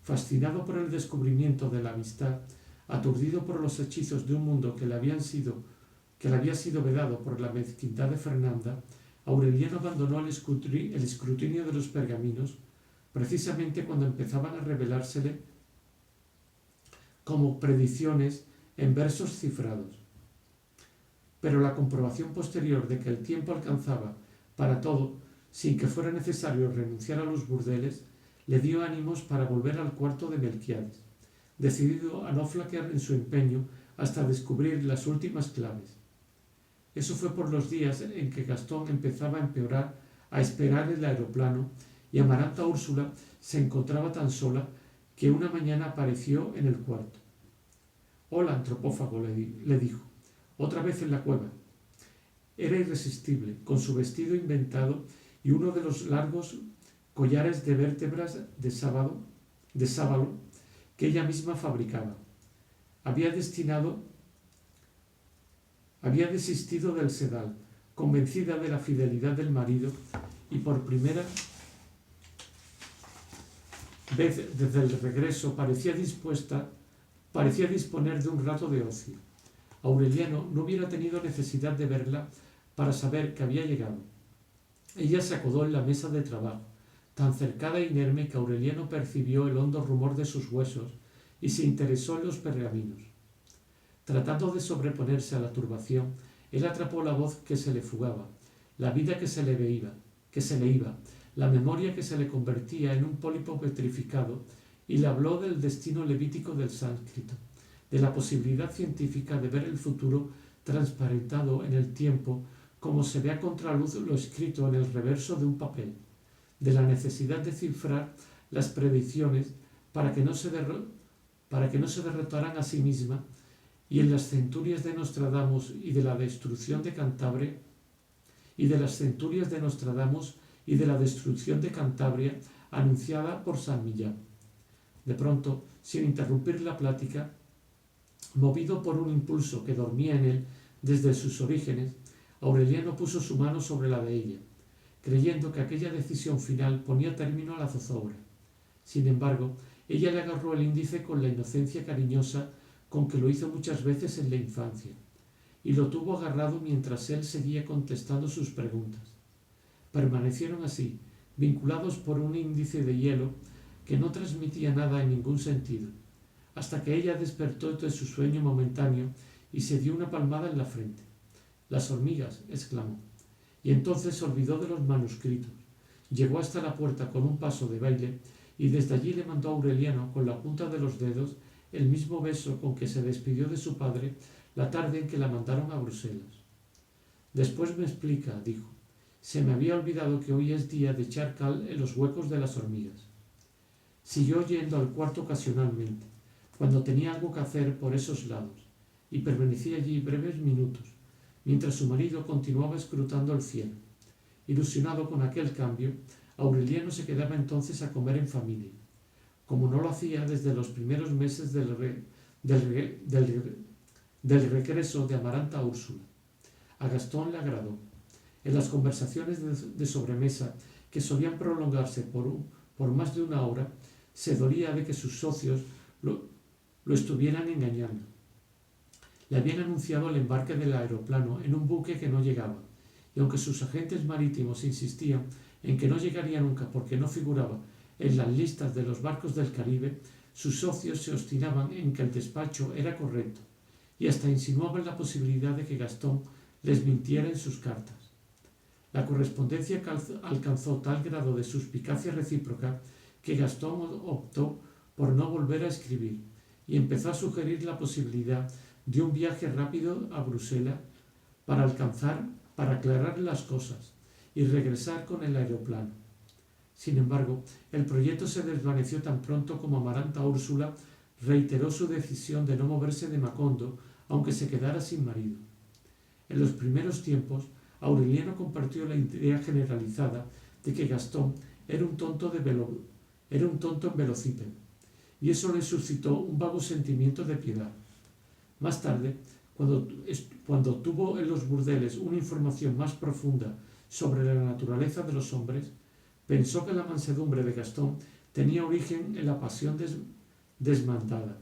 Fascinado por el descubrimiento de la amistad, aturdido por los hechizos de un mundo que le había sido vedado por la mezquindad de Fernanda, Aureliano abandonó el escrutinio de los pergaminos precisamente cuando empezaban a revelársele como predicciones en versos cifrados. Pero la comprobación posterior de que el tiempo alcanzaba para todo sin que fuera necesario renunciar a los burdeles, le dio ánimos para volver al cuarto de Melquiades, decidido a no flaquear en su empeño hasta descubrir las últimas claves. Eso fue por los días en que Gastón empezaba a empeorar, a esperar el aeroplano, y Amaranta Úrsula se encontraba tan sola que una mañana apareció en el cuarto. «Hola, antropófago», le dijo, «otra vez en la cueva». Era irresistible, con su vestido inventado y uno de los largos collares de vértebras de sábalo que ella misma fabricaba. Había desistido del sedal, convencida de la fidelidad del marido, y por primera vez desde el regreso parecía disponer de un rato de ocio. Aureliano no hubiera tenido necesidad de verla para saber que había llegado. Ella se acodó en la mesa de trabajo, tan cercana e inerme que Aureliano percibió el hondo rumor de sus huesos y se interesó en los pergaminos. Tratando de sobreponerse a la turbación, él atrapó la voz que se le fugaba, la vida que se le iba, la memoria que se le convertía en un pólipo petrificado, y le habló del destino levítico del sánscrito, de la posibilidad científica de ver el futuro transparentado en el tiempo como se ve a contraluz lo escrito en el reverso de un papel, de la necesidad de cifrar las predicciones para que no se derrotaran a sí misma, y en las centurias de Nostradamus y de la destrucción de Cantabria, anunciada por San Millán. De pronto, sin interrumpir la plática, movido por un impulso que dormía en él desde sus orígenes, Aureliano puso su mano sobre la de ella, creyendo que aquella decisión final ponía término a la zozobra. Sin embargo, ella le agarró el índice con la inocencia cariñosa con que lo hizo muchas veces en la infancia, y lo tuvo agarrado mientras él seguía contestando sus preguntas. Permanecieron así, vinculados por un índice de hielo que no transmitía nada en ningún sentido, hasta que ella despertó de su sueño momentáneo y se dio una palmada en la frente. «Las hormigas», exclamó, y entonces se olvidó de los manuscritos. Llegó hasta la puerta con un paso de baile y desde allí le mandó a Aureliano con la punta de los dedos el mismo beso con que se despidió de su padre la tarde en que la mandaron a Bruselas. «Después me explica», dijo, «se me había olvidado que hoy es día de echar cal en los huecos de las hormigas». Siguió yendo al cuarto ocasionalmente, cuando tenía algo que hacer por esos lados, y permanecía allí breves minutos, mientras su marido continuaba escrutando el cielo. Ilusionado con aquel cambio, Aureliano se quedaba entonces a comer en familia, como no lo hacía desde los primeros meses del regreso de Amaranta a Úrsula. A Gastón le agradó. En las conversaciones de sobremesa, que solían prolongarse por más de una hora, se dolía de que sus socios lo estuvieran engañando. Le habían anunciado el embarque del aeroplano en un buque que no llegaba, y aunque sus agentes marítimos insistían en que no llegaría nunca porque no figuraba en las listas de los barcos del Caribe, sus socios se obstinaban en que el despacho era correcto, y hasta insinuaban la posibilidad de que Gastón les mintiera en sus cartas. La correspondencia alcanzó tal grado de suspicacia recíproca que Gastón optó por no volver a escribir y empezó a sugerir la posibilidad de un viaje rápido a Bruselas para aclarar las cosas y regresar con el aeroplano. Sin embargo, el proyecto se desvaneció tan pronto como Amaranta Úrsula reiteró su decisión de no moverse de Macondo, aunque se quedara sin marido. En los primeros tiempos, Aureliano compartió la idea generalizada de que Gastón era un tonto en velocípedo, y eso le suscitó un vago sentimiento de piedad. Más tarde, cuando tuvo en los burdeles una información más profunda sobre la naturaleza de los hombres, pensó que la mansedumbre de Gastón tenía origen en la pasión desmandada.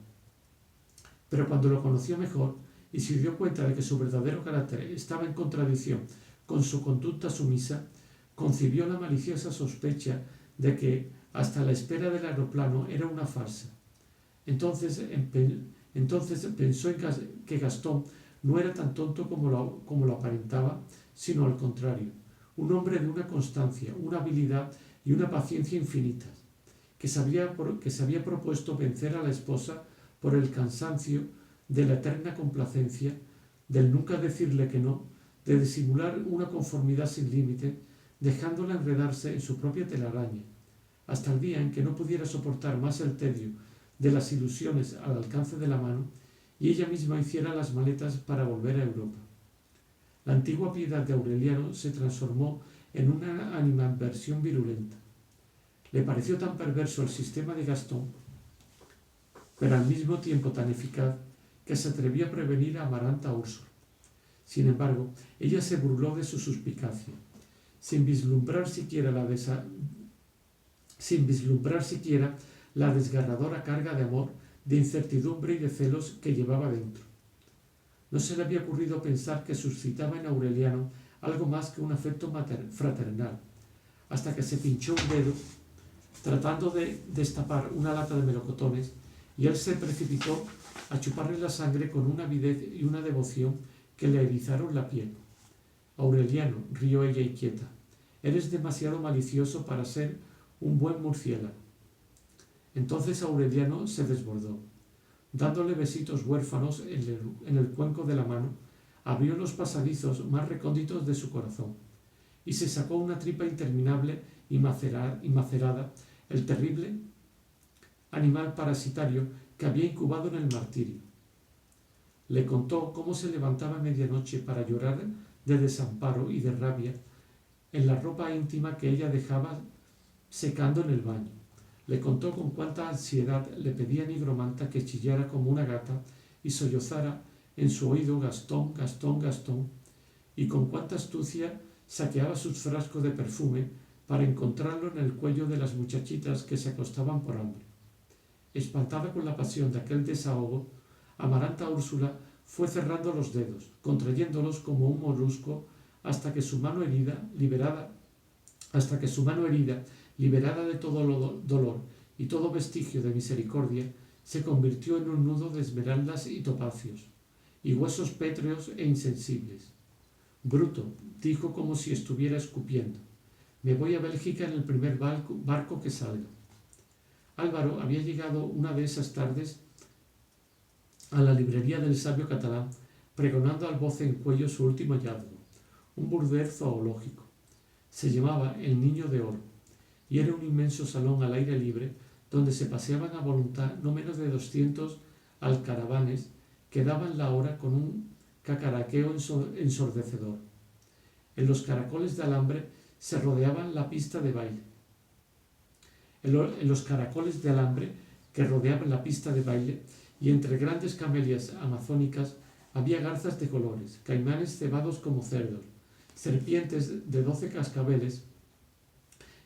Pero cuando lo conoció mejor y se dio cuenta de que su verdadero carácter estaba en contradicción con su conducta sumisa, concibió la maliciosa sospecha de que hasta la espera del aeroplano era una farsa. Entonces pensó que Gastón no era tan tonto como lo aparentaba, sino al contrario, un hombre de una constancia, una habilidad y una paciencia infinitas, que se había propuesto vencer a la esposa por el cansancio de la eterna complacencia, del nunca decirle que no, de disimular una conformidad sin límite, dejándola enredarse en su propia telaraña, hasta el día en que no pudiera soportar más el tedio de las ilusiones al alcance de la mano y ella misma hiciera las maletas para volver a Europa. La antigua piedad de Aureliano se transformó en una animadversión virulenta. Le pareció tan perverso el sistema de Gastón, pero al mismo tiempo tan eficaz, que se atrevió a prevenir a Amaranta Úrsula. Sin embargo, ella se burló de su suspicacia, sin vislumbrar siquiera la desgarradora carga de amor, de incertidumbre y de celos que llevaba dentro. No se le había ocurrido pensar que suscitaba en Aureliano algo más que un afecto fraternal, hasta que se pinchó un dedo tratando de destapar una lata de melocotones y él se precipitó a chuparle la sangre con una avidez y una devoción que le erizaron la piel. Aureliano, rió ella inquieta, eres demasiado malicioso para ser un buen murciélago. Entonces Aureliano se desbordó. Dándole besitos huérfanos en el cuenco de la mano, abrió los pasadizos más recónditos de su corazón y se sacó una tripa interminable y macerada, el terrible animal parasitario que había incubado en el martirio. Le contó cómo se levantaba a medianoche para llorar de desamparo y de rabia en la ropa íntima que ella dejaba secando en el baño. Le contó con cuánta ansiedad le pedía a Nigromanta que chillara como una gata y sollozara en su oído Gastón, Gastón, Gastón, y con cuánta astucia saqueaba sus frascos de perfume para encontrarlo en el cuello de las muchachitas que se acostaban por hambre. Espantada con la pasión de aquel desahogo, Amaranta Úrsula fue cerrando los dedos, contrayéndolos como un molusco, hasta que su mano herida, liberada de todo dolor y todo vestigio de misericordia, se convirtió en un nudo de esmeraldas y topacios, y huesos pétreos e insensibles. Bruto, dijo como si estuviera escupiendo, me voy a Bélgica en el primer barco que salga. Álvaro había llegado una de esas tardes a la librería del sabio catalán, pregonando al voz en cuello su último hallazgo, un burdel zoológico. Se llamaba El Niño de Oro, y era un inmenso salón al aire libre donde se paseaban a voluntad no menos de 200 alcaravanes que daban la hora con un cacaraqueo ensordecedor. En los caracoles de alambre se rodeaban la pista de baile. En los caracoles de alambre que rodeaban la pista de baile y entre grandes camelias amazónicas había garzas de colores, caimanes cebados como cerdos, serpientes de 12 cascabeles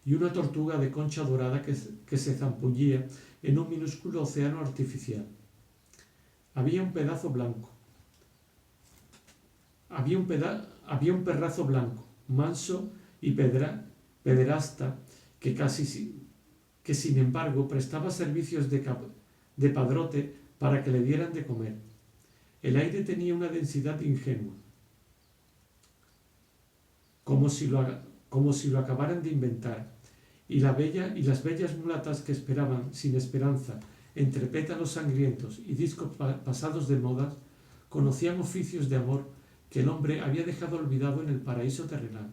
y una tortuga de concha dorada que se zambullía en un minúsculo océano artificial. Había un perrazo blanco, manso y pederasta, que sin embargo prestaba servicios de padrote para que le dieran de comer. El aire tenía una densidad ingenua, como si lo acabaran de inventar, y las bellas mulatas que esperaban sin esperanza entre pétalos sangrientos y discos pasados de modas conocían oficios de amor que el hombre había dejado olvidado en el paraíso terrenal.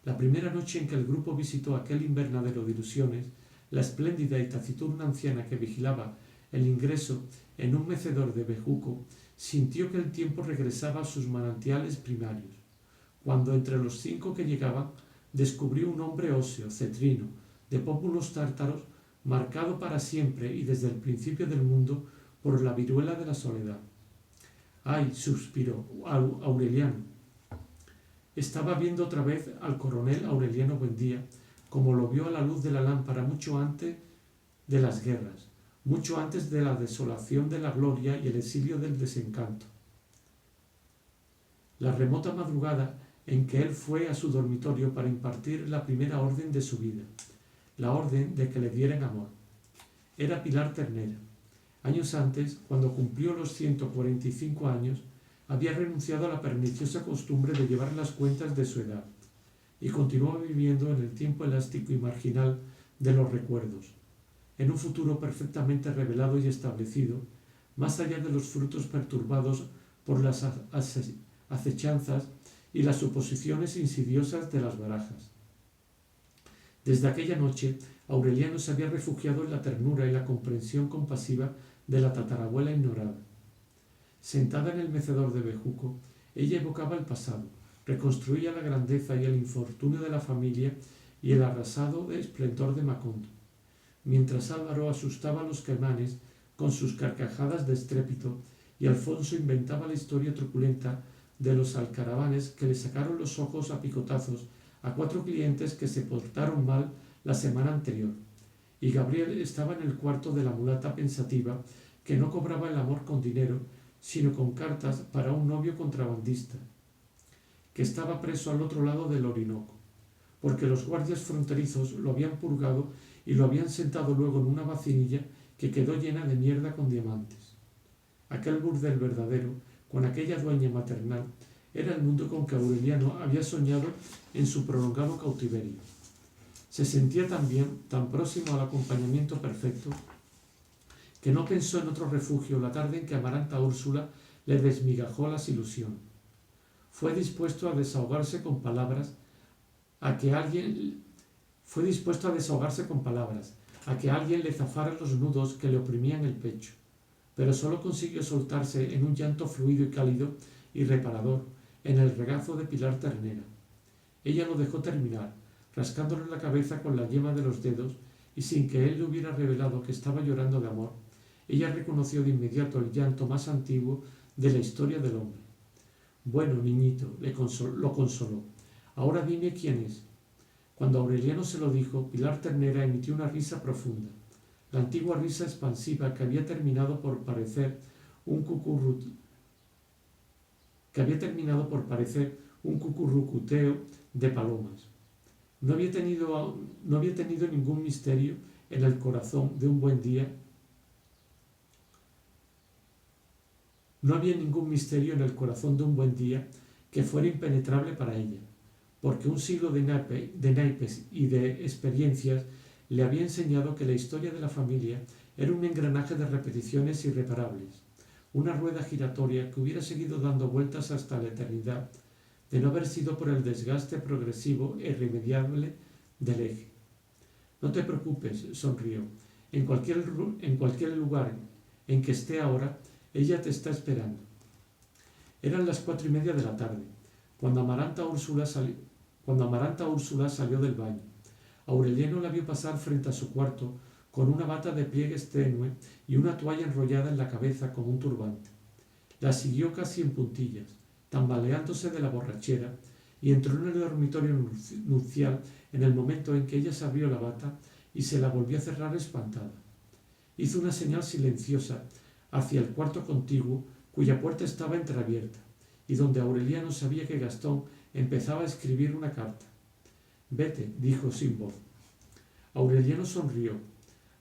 La primera noche en que el grupo visitó aquel invernadero de ilusiones, la espléndida y taciturna anciana que vigilaba el ingreso en un mecedor de bejuco sintió que el tiempo regresaba a sus manantiales primarios, cuando entre los 5 que llegaban descubrió un hombre óseo, cetrino, de pómulos tártaros, marcado para siempre y desde el principio del mundo por la viruela de la soledad. ¡Ay!, suspiró Aureliano. Estaba viendo otra vez al coronel Aureliano Buendía, como lo vio a la luz de la lámpara mucho antes de las guerras, mucho antes de la desolación de la gloria y el exilio del desencanto. La remota madrugada en que él fue a su dormitorio para impartir la primera orden de su vida, la orden de que le dieran amor. Era Pilar Ternera. Años antes, cuando cumplió los 145 años, había renunciado a la perniciosa costumbre de llevar las cuentas de su edad y continuó viviendo en el tiempo elástico y marginal de los recuerdos, en un futuro perfectamente revelado y establecido, más allá de los frutos perturbados por las acechanzas y las suposiciones insidiosas de las barajas. Desde aquella noche, Aureliano se había refugiado en la ternura y la comprensión compasiva de la tatarabuela ignorada. Sentada en el mecedor de bejuco, ella evocaba el pasado, reconstruía la grandeza y el infortunio de la familia y el arrasado esplendor de Macondo, mientras Álvaro asustaba a los caimanes con sus carcajadas de estrépito y Alfonso inventaba la historia truculenta de los alcaravanes que le sacaron los ojos a picotazos a 4 clientes que se portaron mal la semana anterior, y Gabriel estaba en el cuarto de la mulata pensativa que no cobraba el amor con dinero, sino con cartas para un novio contrabandista, que estaba preso al otro lado del Orinoco, porque los guardias fronterizos lo habían purgado y lo habían sentado luego en una vacinilla que quedó llena de mierda con diamantes. Aquel burdel verdadero, con aquella dueña maternal, era el mundo con que Aureliano había soñado en su prolongado cautiverio. Se sentía también tan próximo al acompañamiento perfecto que no pensó en otro refugio la tarde en que Amaranta Úrsula le desmigajó las ilusiones. Fue dispuesto a desahogarse con palabras, a que alguien le zafara los nudos que le oprimían el pecho, pero solo consiguió soltarse en un llanto fluido y cálido y reparador en el regazo de Pilar Ternera. Ella lo dejó terminar, rascándole la cabeza con la yema de los dedos, y sin que él le hubiera revelado que estaba llorando de amor, ella reconoció de inmediato el llanto más antiguo de la historia del hombre. Bueno, niñito, lo consoló. Ahora dime quién es. Cuando Aureliano se lo dijo, Pilar Ternera emitió una risa profunda, la antigua risa expansiva que había terminado por parecer un cucurrucuteo de palomas. No había tenido ningún misterio en el corazón de un buen día. No había ningún misterio en el corazón de un buen día que fuera impenetrable para ella, porque un siglo de naipes y de experiencias le había enseñado que la historia de la familia era un engranaje de repeticiones irreparables, una rueda giratoria que hubiera seguido dando vueltas hasta la eternidad, de no haber sido por el desgaste progresivo e irremediable del eje. No te preocupes, sonrió. En cualquier lugar en que esté ahora, ella te está esperando. Eran las 4:30 de la tarde, cuando Amaranta Úrsula salió del baño. Aureliano la vio pasar frente a su cuarto con una bata de pliegues tenue y una toalla enrollada en la cabeza como un turbante. La siguió casi en puntillas, tambaleándose de la borrachera, y entró en el dormitorio nupcial en el momento en que ella se abrió la bata y se la volvió a cerrar espantada. Hizo una señal silenciosa hacia el cuarto contiguo, cuya puerta estaba entreabierta, y donde Aureliano sabía que Gastón empezaba a escribir una carta. «Vete», dijo sin voz. Aureliano sonrió.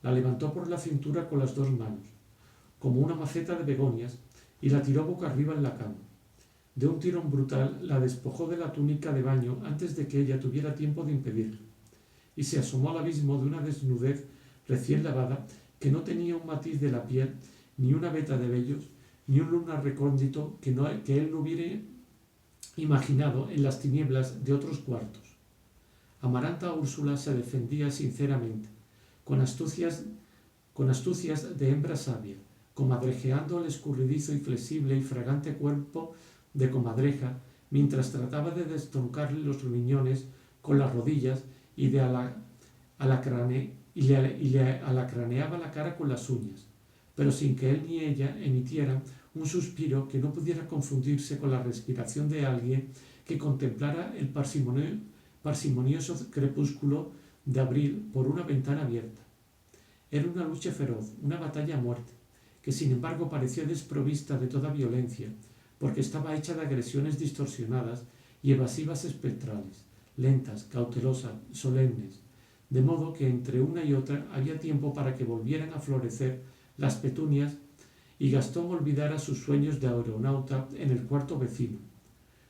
La levantó por la cintura con las dos manos, como una maceta de begonias, y la tiró boca arriba en la cama. De un tirón brutal la despojó de la túnica de baño antes de que ella tuviera tiempo de impedirlo, y se asomó al abismo de una desnudez recién lavada que no tenía un matiz de la piel, ni una veta de vellos, ni un lunar recóndito que él no hubiera imaginado en las tinieblas de otros cuartos. Amaranta Úrsula se defendía sinceramente, con astucias de hembra sabia, comadrejeando el escurridizo y flexible y fragante cuerpo de comadreja, mientras trataba de destroncarle los riñones con las rodillas y le alacraneaba la cara con las uñas, pero sin que él ni ella emitieran un suspiro que no pudiera confundirse con la respiración de alguien que contemplara el parsimonioso crepúsculo de abril por una ventana abierta. Era una lucha feroz, una batalla a muerte, que sin embargo parecía desprovista de toda violencia, porque estaba hecha de agresiones distorsionadas y evasivas espectrales, lentas, cautelosas, solemnes, de modo que entre una y otra había tiempo para que volvieran a florecer las petunias y Gastón olvidara sus sueños de aeronauta en el cuarto vecino,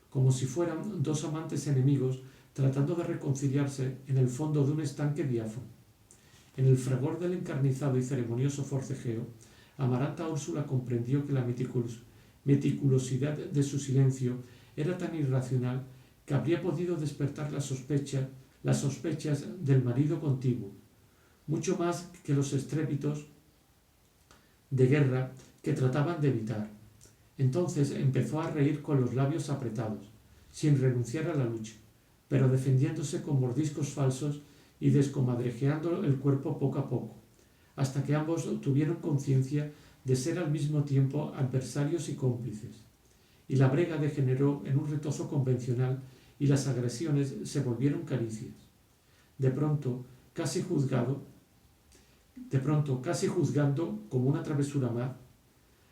como si fueran dos amantes enemigos tratando de reconciliarse en el fondo de un estanque diáfano. En el fragor del encarnizado y ceremonioso forcejeo, Amaranta Úrsula comprendió que la meticulosidad de su silencio era tan irracional que habría podido despertar las sospechas del marido contiguo, mucho más que los estrépitos de guerra que trataban de evitar. Entonces empezó a reír con los labios apretados, sin renunciar a la lucha, pero defendiéndose con mordiscos falsos y descomadrejeando el cuerpo poco a poco, hasta que ambos tuvieron conciencia de ser al mismo tiempo adversarios y cómplices, y la brega degeneró en un retozo convencional y las agresiones se volvieron caricias. De pronto, casi juzgando como una travesura más,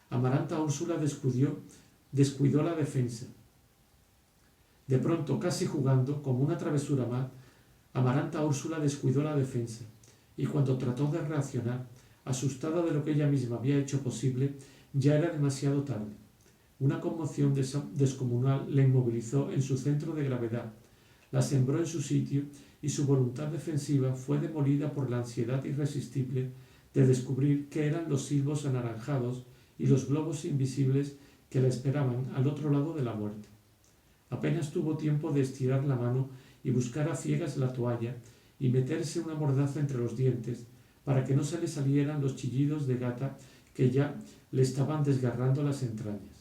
Amaranta Úrsula descuidó la defensa. De pronto, casi jugando como una travesura más, Amaranta Úrsula descuidó la defensa, y cuando trató de reaccionar, asustada de lo que ella misma había hecho posible, ya era demasiado tarde. Una conmoción descomunal la inmovilizó en su centro de gravedad, la sembró en su sitio y su voluntad defensiva fue demolida por la ansiedad irresistible de descubrir qué eran los silbos anaranjados y los globos invisibles que la esperaban al otro lado de la muerte. Apenas tuvo tiempo de estirar la mano y buscar a ciegas la toalla y meterse una mordaza entre los dientes para que no se le salieran los chillidos de gata que ya le estaban desgarrando las entrañas.